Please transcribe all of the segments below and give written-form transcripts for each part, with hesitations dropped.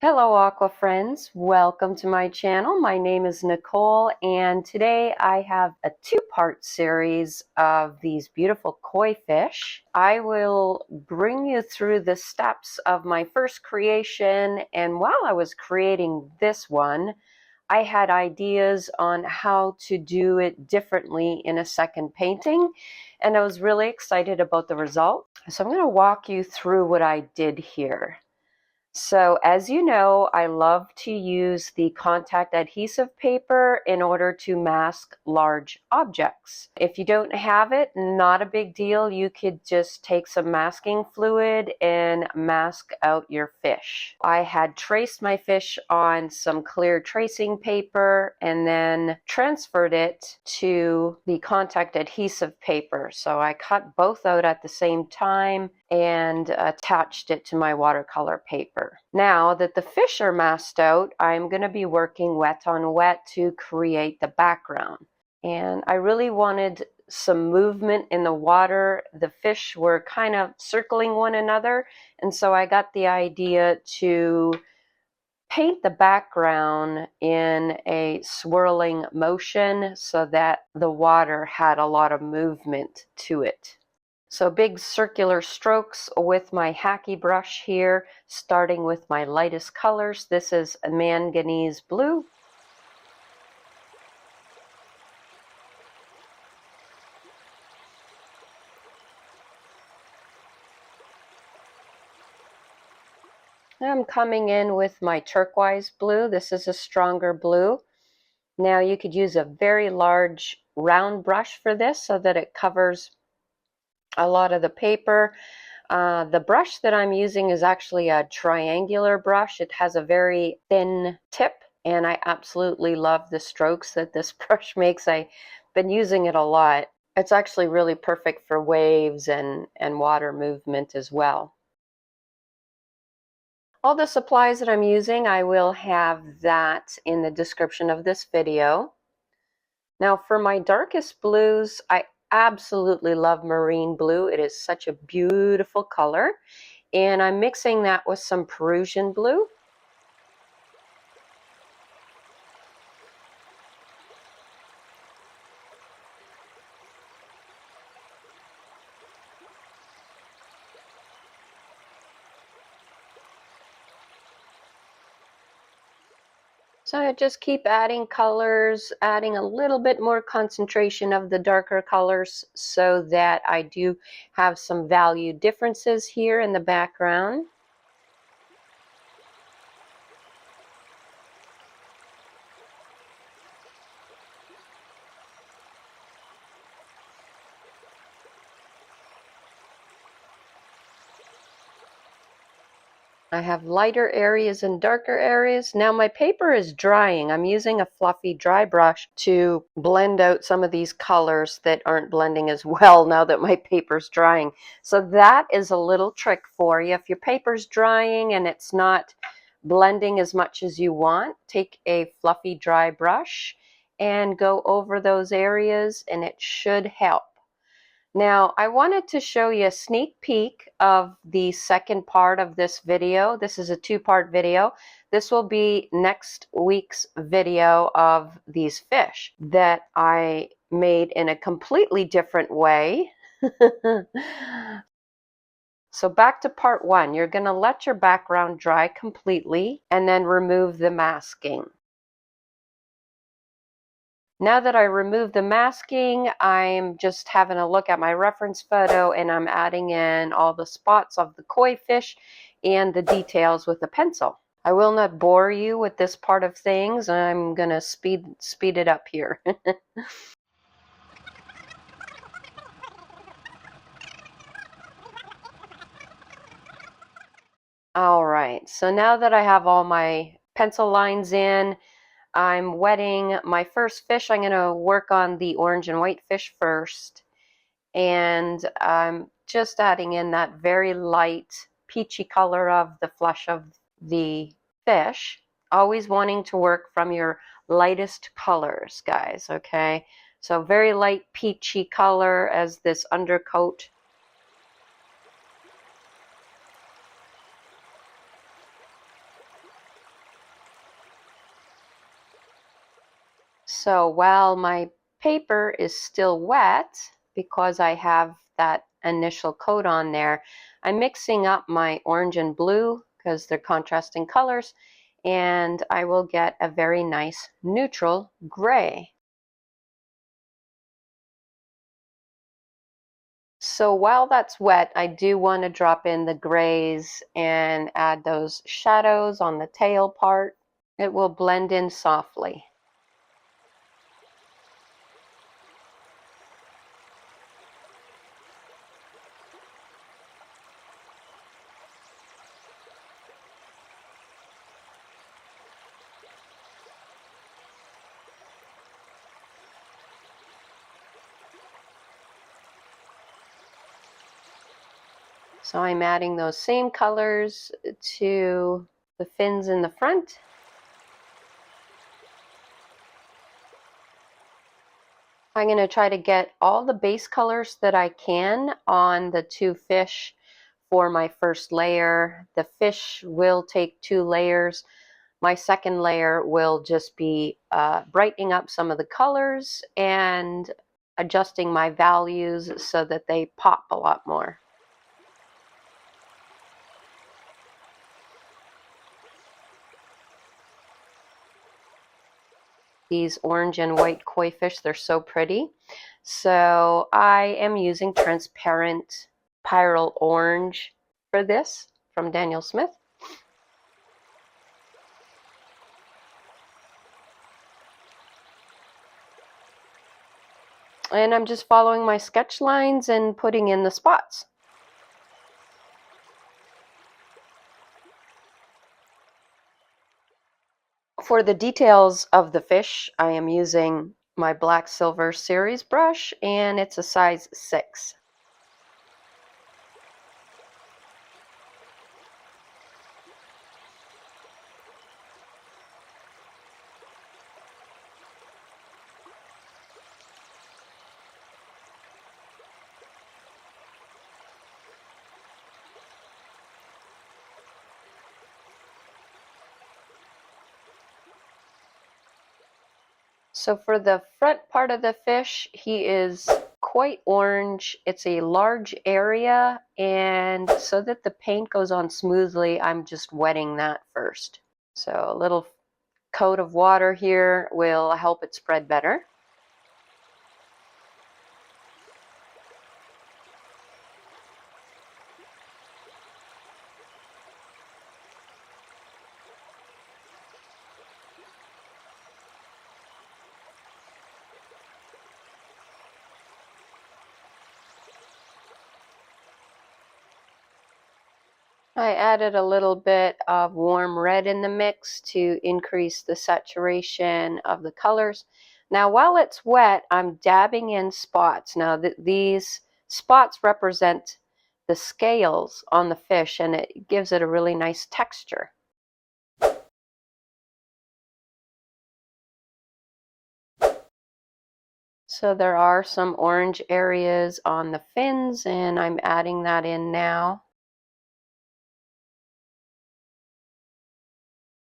Hello aqua friends, welcome to my channel. My name is Nicole and today I have a two-part series of these beautiful koi fish. I will bring you through the steps of my first creation, and while I was creating this one, I had ideas on how to do it differently in a second painting, and I was really excited about the result. So I'm going to walk you through what I did here. So as you know, I love to use the contact adhesive paper in order to mask large objects. If you don't have it, not a big deal. You could just take some masking fluid and mask out your fish. I had traced my fish on some clear tracing paper and then transferred it to the contact adhesive paper. So I cut both out at the same time and attached it to my watercolor paper. Now that the fish are masked out, I'm going to be working wet on wet to create the background. And I really wanted some movement in the water. The fish were kind of circling one another, and so I got the idea to paint the background in a swirling motion so that the water had a lot of movement to it. So big circular strokes with my hacky brush here, starting with my lightest colors. This is a manganese blue. I'm coming in with my turquoise blue. This is a stronger blue. Now you could use a very large round brush for this so that it covers a lot of the paper. The brush that I'm using is actually a triangular brush. It has a very thin tip, and I absolutely love the strokes that this brush makes. I've been using it a lot. It's actually really perfect for waves and water movement as well. All the supplies that I'm using, I will have that in the description of this video. Now for my darkest blues, I absolutely love marine blue. It is such a beautiful color. And I'm mixing that with some Perusian blue. So I just keep adding colors, adding a little bit more concentration of the darker colors so that I do have some value differences here in the background. I have lighter areas and darker areas. Now my paper is drying. I'm using a fluffy dry brush to blend out some of these colors that aren't blending as well now that my paper's drying. So that is a little trick for you. If your paper's drying and it's not blending as much as you want, take a fluffy dry brush and go over those areas and it should help. Now, I wanted to show you a sneak peek of the second part of this video. This is a two-part video. This will be next week's video of these fish that I made in a completely different way. So back to part one. You're going to let your background dry completely and then remove the masking. Now that I removed the masking, I'm just having a look at my reference photo and I'm adding in all the spots of the koi fish and the details with a pencil. I will not bore you with this part of things. I'm going to speed it up here. All right, so now that I have all my pencil lines in, I'm wetting my first fish. I'm going to work on the orange and white fish first. And I'm just adding in that very light peachy color of the flesh of the fish. Always wanting to work from your lightest colors, guys, okay? So very light peachy color as this undercoat. So while my paper is still wet, because I have that initial coat on there, I'm mixing up my orange and blue because they're contrasting colors, and I will get a very nice neutral gray. So while that's wet, I do want to drop in the grays and add those shadows on the tail part. It will blend in softly. So I'm adding those same colors to the fins in the front. I'm going to try to get all the base colors that I can on the two fish for my first layer. The fish will take 2 layers. My second layer will just be brightening up some of the colors and adjusting my values so that they pop a lot more. These orange and white koi fish, they're so pretty. So I am using transparent Pyrrole Orange for this from Daniel Smith. And I'm just following my sketch lines and putting in the spots. For the details of the fish, I am using my Black Silver Series brush, and it's a size 6. So for the front part of the fish, he is quite orange. It's a large area, and so that the paint goes on smoothly, I'm just wetting that first. So a little coat of water here will help it spread better. I added a little bit of warm red in the mix to increase the saturation of the colors. Now while it's wet, I'm dabbing in spots. Now these spots represent the scales on the fish, and it gives it a really nice texture. So there are some orange areas on the fins, and I'm adding that in now.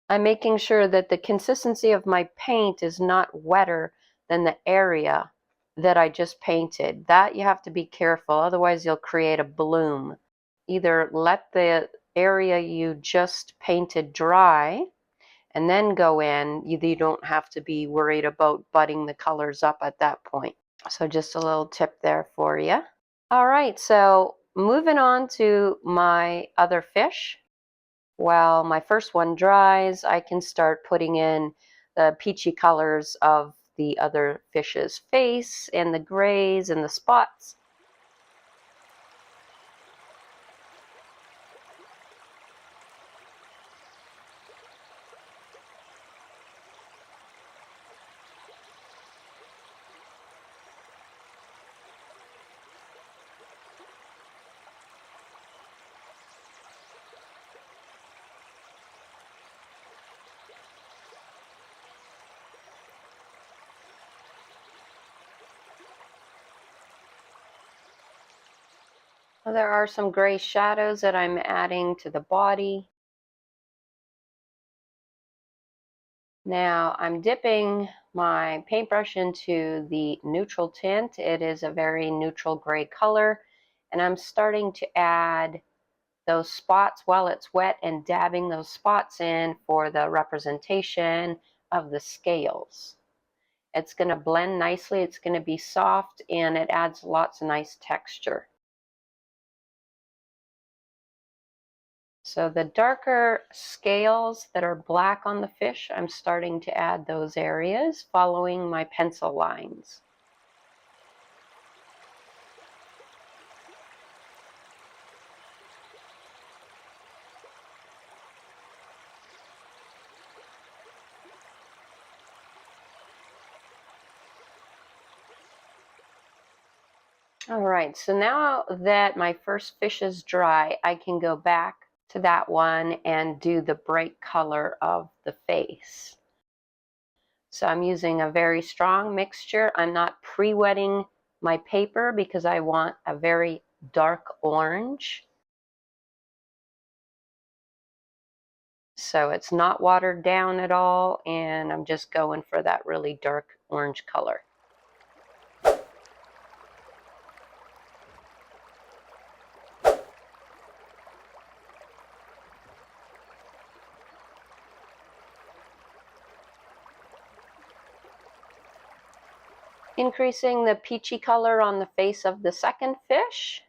I'm making sure that the consistency of my paint is not wetter than the area that I just painted. That you have to be careful, otherwise you'll create a bloom. Either let the area you just painted dry and then go in. You don't have to be worried about budding the colors up at that point. So just a little tip there for you. All right, so moving on to my other fish. While my first one dries, I can start putting in the peachy colors of the other fish's face and the grays and the spots. There are some gray shadows that I'm adding to the body. Now I'm dipping my paintbrush into the neutral tint. It is a very neutral gray color, and I'm starting to add those spots while it's wet and dabbing those spots in for the representation of the scales. It's going to blend nicely, it's going to be soft, and it adds lots of nice texture. So the darker scales that are black on the fish, I'm starting to add those areas following my pencil lines. All right, so now that my first fish is dry, I can go back to that one and do the bright color of the face. So I'm using a very strong mixture. I'm not pre-wetting my paper because I want a very dark orange. So it's not watered down at all, and I'm just going for that really dark orange color. Increasing the peachy color on the face of the second fish.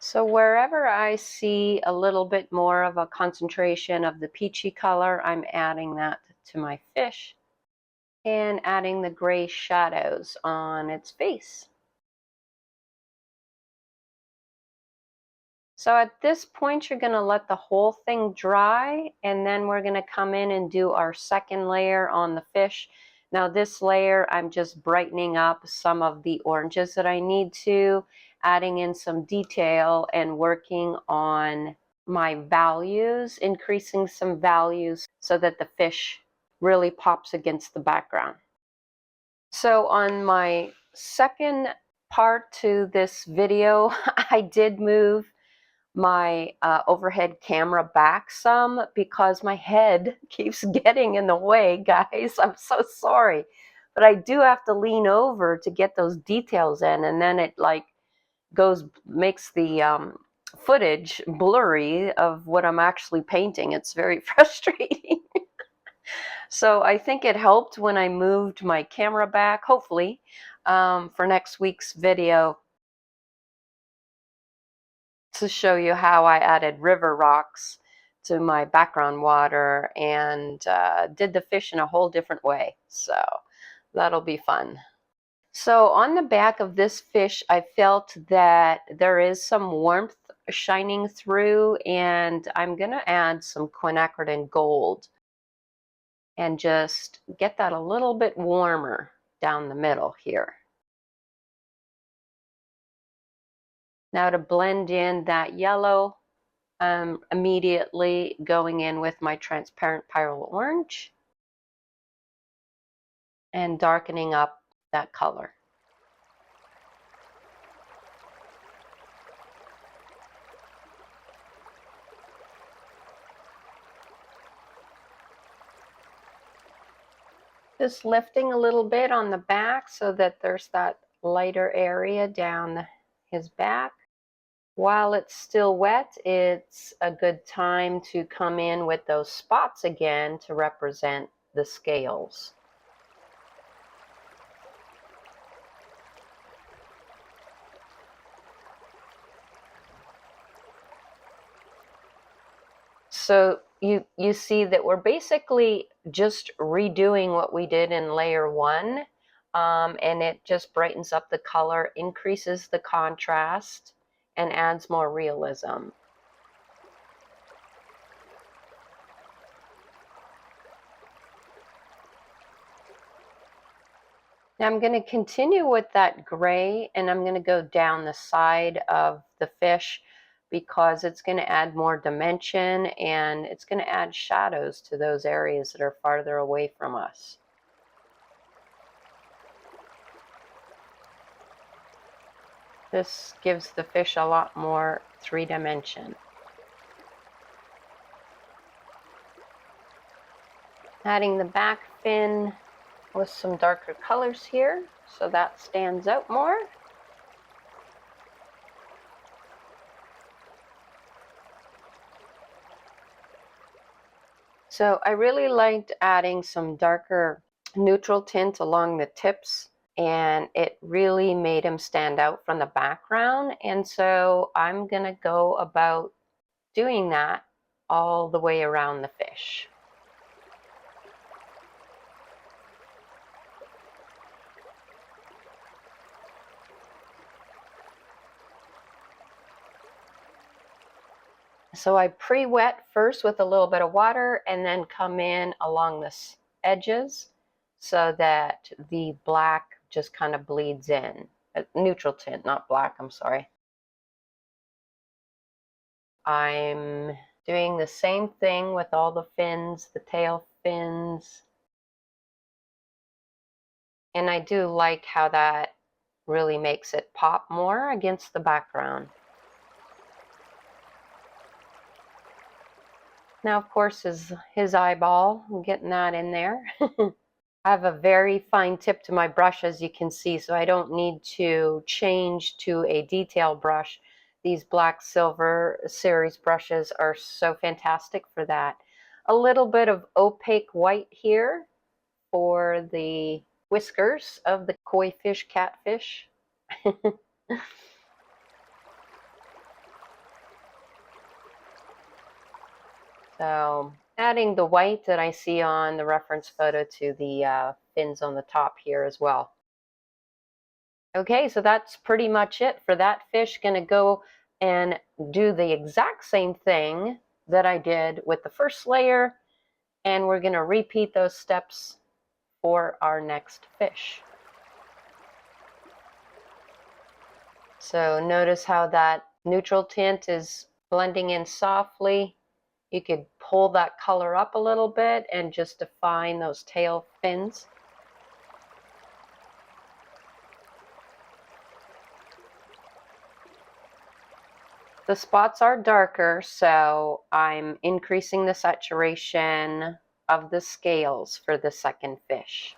So wherever I see a little bit more of a concentration of the peachy color, I'm adding that to my fish and adding the gray shadows on its face. So at this point, you're going to let the whole thing dry, and then we're going to come in and do our second layer on the fish. Now this layer, I'm just brightening up some of the oranges that I need to, adding in some detail and working on my values, increasing some values so that the fish really pops against the background. So on my second part to this video, I did move my overhead camera back some because my head keeps getting in the way, guys. I'm so sorry, but I do have to lean over to get those details in, and then it like makes the footage blurry of what I'm actually painting. It's very frustrating. So I think it helped when I moved my camera back, hopefully, for next week's video, to show you how I added river rocks to my background water and did the fish in a whole different way. So that'll be fun. So on the back of this fish, I felt that there is some warmth shining through, and I'm going to add some quinacridone gold and just get that a little bit warmer down the middle here. Now to blend in that yellow, immediately going in with my transparent pyrrole orange and darkening up that color. Just lifting a little bit on the back so that there's that lighter area down his back. While it's still wet, it's a good time to come in with those spots again to represent the scales. So you see that we're basically just redoing what we did in layer one, and it just brightens up the color, increases the contrast, and adds more realism. Now I'm going to continue with that gray, and I'm going to go down the side of the fish because it's going to add more dimension and it's going to add shadows to those areas that are farther away from us. This gives the fish a lot more 3-dimension. Adding the back fin with some darker colors here, so that stands out more. So I really liked adding some darker neutral tint along the tips, and it really made him stand out from the background. And so I'm gonna go about doing that all the way around the fish. So I pre-wet first with a little bit of water and then come in along the edges so that the black just kind of bleeds in. Neutral tint, not black, I'm sorry. I'm doing the same thing with all the fins, the tail fins. And I do like how that really makes it pop more against the background. Now, of course, his eyeball, I'm getting that in there. I have a very fine tip to my brush, as you can see, so I don't need to change to a detail brush. These Black Silver series brushes are so fantastic for that. A little bit of opaque white here for the whiskers of the koi fish, catfish. So adding the white that I see on the reference photo to the fins on the top here as well. Okay, so that's pretty much it for that fish. Gonna go and do the exact same thing that I did with the first layer, and we're gonna repeat those steps for our next fish. So notice how that neutral tint is blending in softly. You could pull that color up a little bit and just define those tail fins. The spots are darker, so I'm increasing the saturation of the scales for the second fish.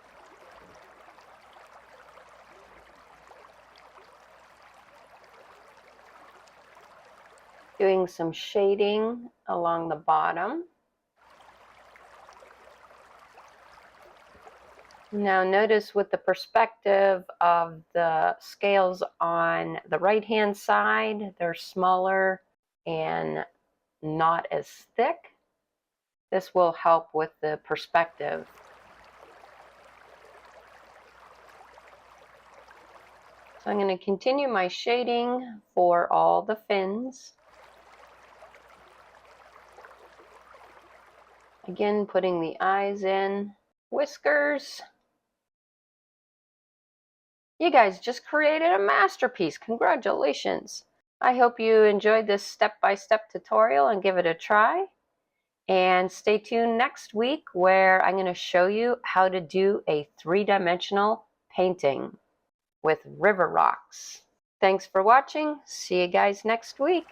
Doing some shading along the bottom. Now notice with the perspective of the scales on the right-hand side, they're smaller and not as thick. This will help with the perspective. So I'm going to continue my shading for all the fins. Again, putting the eyes in, whiskers. You guys just created a masterpiece. Congratulations. I hope you enjoyed this step-by-step tutorial and give it a try. And stay tuned next week where I'm going to show you how to do a 3-dimensional painting with river rocks. Thanks for watching. See you guys next week.